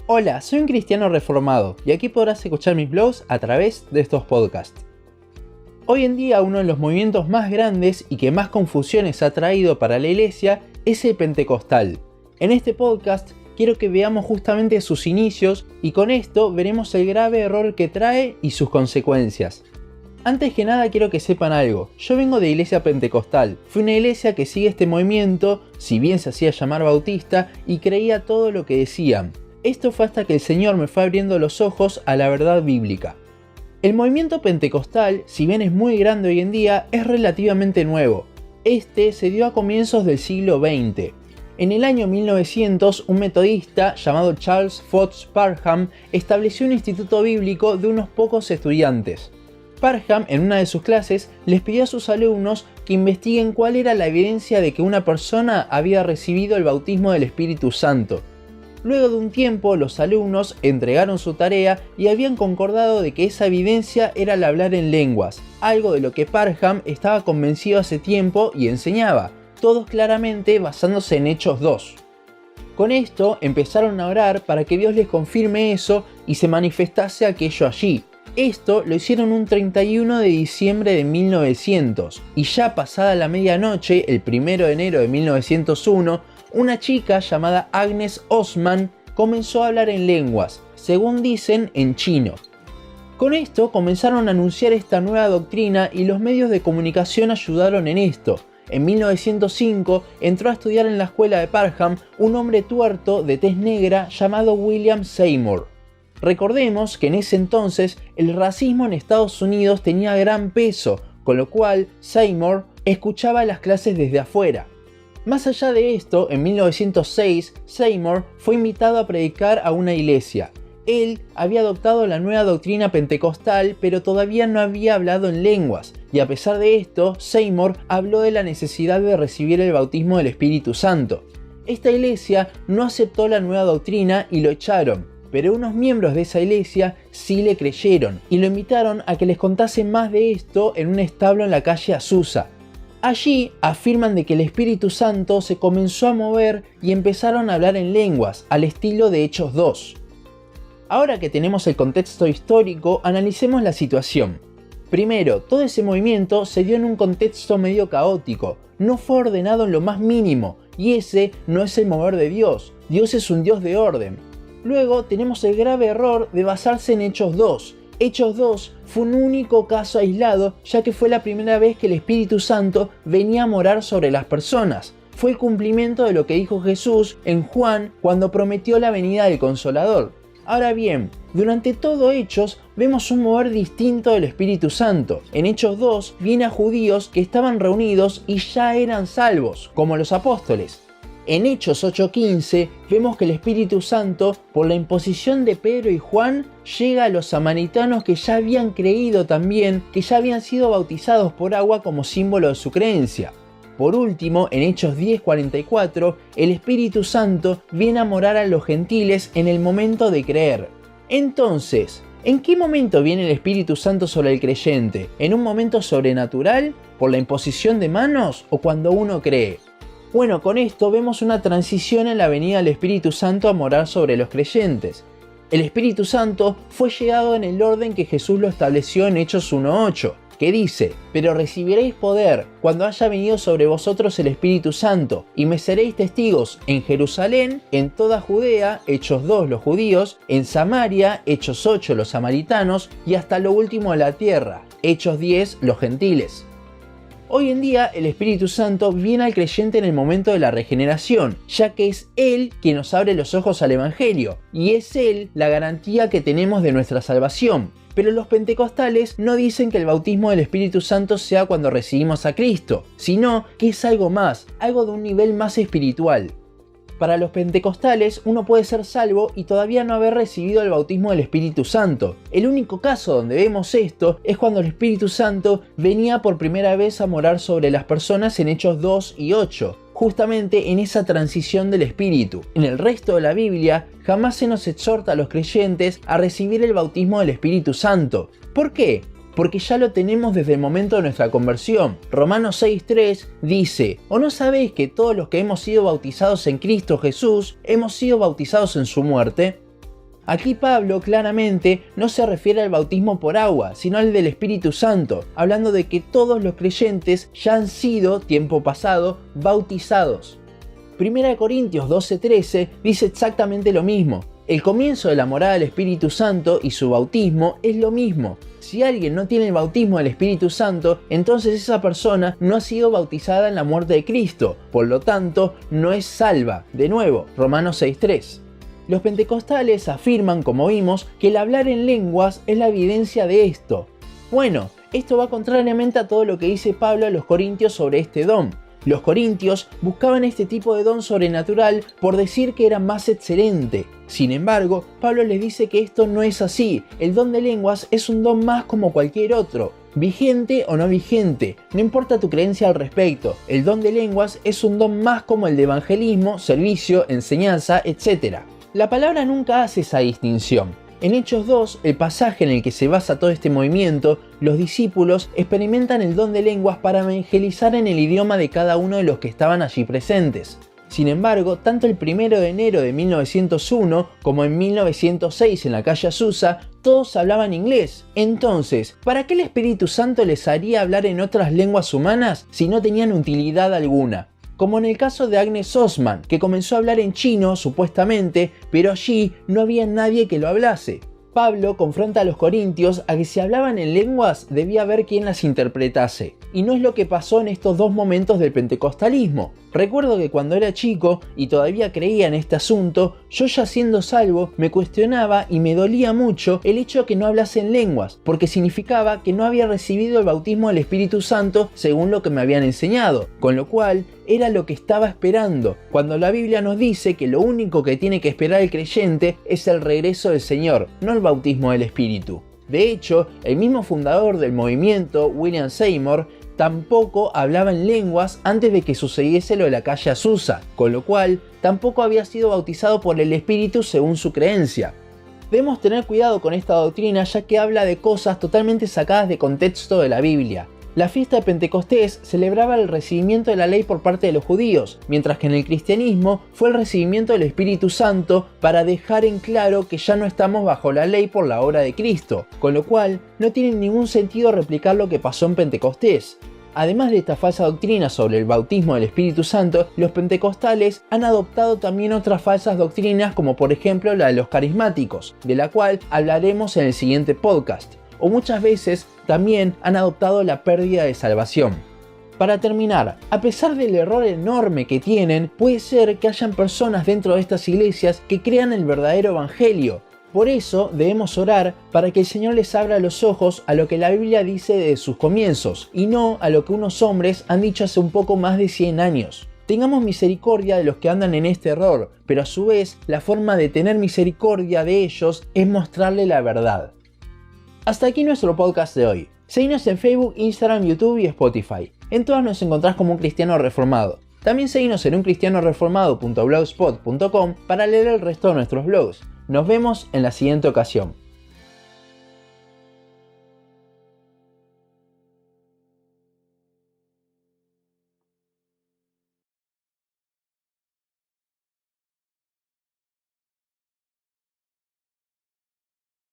Hola, soy un cristiano reformado y aquí podrás escuchar mis blogs a través de estos podcasts. Hoy en día uno de los movimientos más grandes y que más confusiones ha traído para la iglesia es el pentecostal. En este podcast quiero que veamos justamente sus inicios y con esto veremos el grave error que trae y sus consecuencias. Antes que nada quiero que sepan algo, yo vengo de iglesia pentecostal, fue una iglesia que sigue este movimiento, si bien se hacía llamar bautista, y creía todo lo que decían. Esto fue hasta que el Señor me fue abriendo los ojos a la verdad bíblica. El movimiento pentecostal, si bien es muy grande hoy en día, es relativamente nuevo. Este se dio a comienzos del siglo XX. En el año 1900, un metodista llamado Charles Fox Parham estableció un instituto bíblico de unos pocos estudiantes. Parham, en una de sus clases, les pidió a sus alumnos que investiguen cuál era la evidencia de que una persona había recibido el bautismo del Espíritu Santo. Luego de un tiempo, los alumnos entregaron su tarea y habían concordado de que esa evidencia era el hablar en lenguas, algo de lo que Parham estaba convencido hace tiempo y enseñaba, todos claramente basándose en Hechos 2. Con esto empezaron a orar para que Dios les confirme eso y se manifestase aquello allí. Esto lo hicieron un 31 de diciembre de 1900 y ya pasada la medianoche, el 1 de enero de 1901, una chica llamada Agnes Osman comenzó a hablar en lenguas, según dicen en chino. Con esto comenzaron a anunciar esta nueva doctrina y los medios de comunicación ayudaron en esto. En 1905 entró a estudiar en la escuela de Parham un hombre tuerto de tez negra llamado William Seymour. Recordemos que en ese entonces el racismo en Estados Unidos tenía gran peso, con lo cual Seymour escuchaba las clases desde afuera. Más allá de esto, en 1906, Seymour fue invitado a predicar a una iglesia. Él había adoptado la nueva doctrina pentecostal, pero todavía no había hablado en lenguas, y a pesar de esto, Seymour habló de la necesidad de recibir el bautismo del Espíritu Santo. Esta iglesia no aceptó la nueva doctrina y lo echaron. Pero unos miembros de esa iglesia sí le creyeron y lo invitaron a que les contase más de esto en un establo en la calle Azusa. Allí afirman de que el Espíritu Santo se comenzó a mover y empezaron a hablar en lenguas, al estilo de Hechos 2. Ahora que tenemos el contexto histórico, analicemos la situación. Primero, todo ese movimiento se dio en un contexto medio caótico, no fue ordenado en lo más mínimo, y ese no es el mover de Dios. Dios es un Dios de orden. Luego tenemos el grave error de basarse en Hechos 2. Hechos 2 fue un único caso aislado, ya que fue la primera vez que el Espíritu Santo venía a morar sobre las personas. Fue el cumplimiento de lo que dijo Jesús en Juan cuando prometió la venida del Consolador. Ahora bien, durante todo Hechos vemos un mover distinto del Espíritu Santo. En Hechos 2 viene a judíos que estaban reunidos y ya eran salvos, como los apóstoles. En Hechos 8:15 vemos que el Espíritu Santo, por la imposición de Pedro y Juan, llega a los samaritanos que ya habían creído también, que ya habían sido bautizados por agua como símbolo de su creencia. Por último, en Hechos 10:44, el Espíritu Santo viene a morar a los gentiles en el momento de creer. Entonces, ¿en qué momento viene el Espíritu Santo sobre el creyente? ¿En un momento sobrenatural? ¿Por la imposición de manos? ¿O cuando uno cree? Bueno, con esto vemos una transición en la venida del Espíritu Santo a morar sobre los creyentes. El Espíritu Santo fue llegado en el orden que Jesús lo estableció en Hechos 1:8, que dice: «Pero recibiréis poder cuando haya venido sobre vosotros el Espíritu Santo, y me seréis testigos en Jerusalén, en toda Judea», Hechos 2, los judíos, en Samaria, Hechos 8, los samaritanos, y hasta lo último de la tierra, Hechos 10, los gentiles. Hoy en día el Espíritu Santo viene al creyente en el momento de la regeneración, ya que es Él quien nos abre los ojos al Evangelio, y es Él la garantía que tenemos de nuestra salvación. Pero los pentecostales no dicen que el bautismo del Espíritu Santo sea cuando recibimos a Cristo, sino que es algo más, algo de un nivel más espiritual. Para los pentecostales, uno puede ser salvo y todavía no haber recibido el bautismo del Espíritu Santo. El único caso donde vemos esto es cuando el Espíritu Santo venía por primera vez a morar sobre las personas en Hechos 2 y 8, justamente en esa transición del Espíritu. En el resto de la Biblia, jamás se nos exhorta a los creyentes a recibir el bautismo del Espíritu Santo. ¿Por qué? Porque ya lo tenemos desde el momento de nuestra conversión. Romanos 6:3 dice: ¿O no sabéis que todos los que hemos sido bautizados en Cristo Jesús, hemos sido bautizados en su muerte? Aquí Pablo claramente no se refiere al bautismo por agua, sino al del Espíritu Santo, hablando de que todos los creyentes ya han sido, tiempo pasado, bautizados. 1 Corintios 12:13 dice exactamente lo mismo. El comienzo de la morada del Espíritu Santo y su bautismo es lo mismo. Si alguien no tiene el bautismo del Espíritu Santo, entonces esa persona no ha sido bautizada en la muerte de Cristo, por lo tanto no es salva. De nuevo, Romanos 6:3. Los pentecostales afirman, como vimos, que el hablar en lenguas es la evidencia de esto. Bueno, esto va contrariamente a todo lo que dice Pablo a los corintios sobre este don. Los corintios buscaban este tipo de don sobrenatural por decir que era más excelente. Sin embargo, Pablo les dice que esto no es así. El don de lenguas es un don más como cualquier otro. Vigente o no vigente, no importa tu creencia al respecto, el don de lenguas es un don más como el de evangelismo, servicio, enseñanza, etc. La palabra nunca hace esa distinción. En Hechos 2, el pasaje en el que se basa todo este movimiento, los discípulos experimentan el don de lenguas para evangelizar en el idioma de cada uno de los que estaban allí presentes. Sin embargo, tanto el 1 de enero de 1901 como en 1906 en la calle Azusa, todos hablaban inglés. Entonces, ¿para qué el Espíritu Santo les haría hablar en otras lenguas humanas si no tenían utilidad alguna? Como en el caso de Agnes Osman, que comenzó a hablar en chino, supuestamente, pero allí no había nadie que lo hablase. Pablo confronta a los corintios a que si hablaban en lenguas debía haber quien las interpretase. Y no es lo que pasó en estos dos momentos del pentecostalismo. Recuerdo que cuando era chico y todavía creía en este asunto, yo ya siendo salvo me cuestionaba y me dolía mucho el hecho de que no hablase en lenguas, porque significaba que no había recibido el bautismo del Espíritu Santo según lo que me habían enseñado, con lo cual era lo que estaba esperando, cuando la Biblia nos dice que lo único que tiene que esperar el creyente es el regreso del Señor, no el bautismo del Espíritu. De hecho, el mismo fundador del movimiento, William Seymour, tampoco hablaba en lenguas antes de que sucediese lo de la calle Azusa, con lo cual tampoco había sido bautizado por el Espíritu según su creencia. Debemos tener cuidado con esta doctrina ya que habla de cosas totalmente sacadas de contexto de la Biblia. La fiesta de Pentecostés celebraba el recibimiento de la ley por parte de los judíos, mientras que en el cristianismo fue el recibimiento del Espíritu Santo para dejar en claro que ya no estamos bajo la ley por la obra de Cristo, con lo cual no tiene ningún sentido replicar lo que pasó en Pentecostés. Además de esta falsa doctrina sobre el bautismo del Espíritu Santo, los pentecostales han adoptado también otras falsas doctrinas como por ejemplo la de los carismáticos, de la cual hablaremos en el siguiente podcast. O muchas veces también han adoptado la pérdida de salvación. Para terminar, a pesar del error enorme que tienen, puede ser que hayan personas dentro de estas iglesias que crean el verdadero evangelio. Por eso debemos orar para que el Señor les abra los ojos a lo que la Biblia dice de sus comienzos, y no a lo que unos hombres han dicho hace un poco más de 100 años. Tengamos misericordia de los que andan en este error, pero a su vez la forma de tener misericordia de ellos es mostrarle la verdad. Hasta aquí nuestro podcast de hoy. Seguinos en Facebook, Instagram, YouTube y Spotify. En todas nos encontrás como Un Cristiano Reformado. También seguinos en uncristianoreformado.blogspot.com para leer el resto de nuestros blogs. Nos vemos en la siguiente ocasión.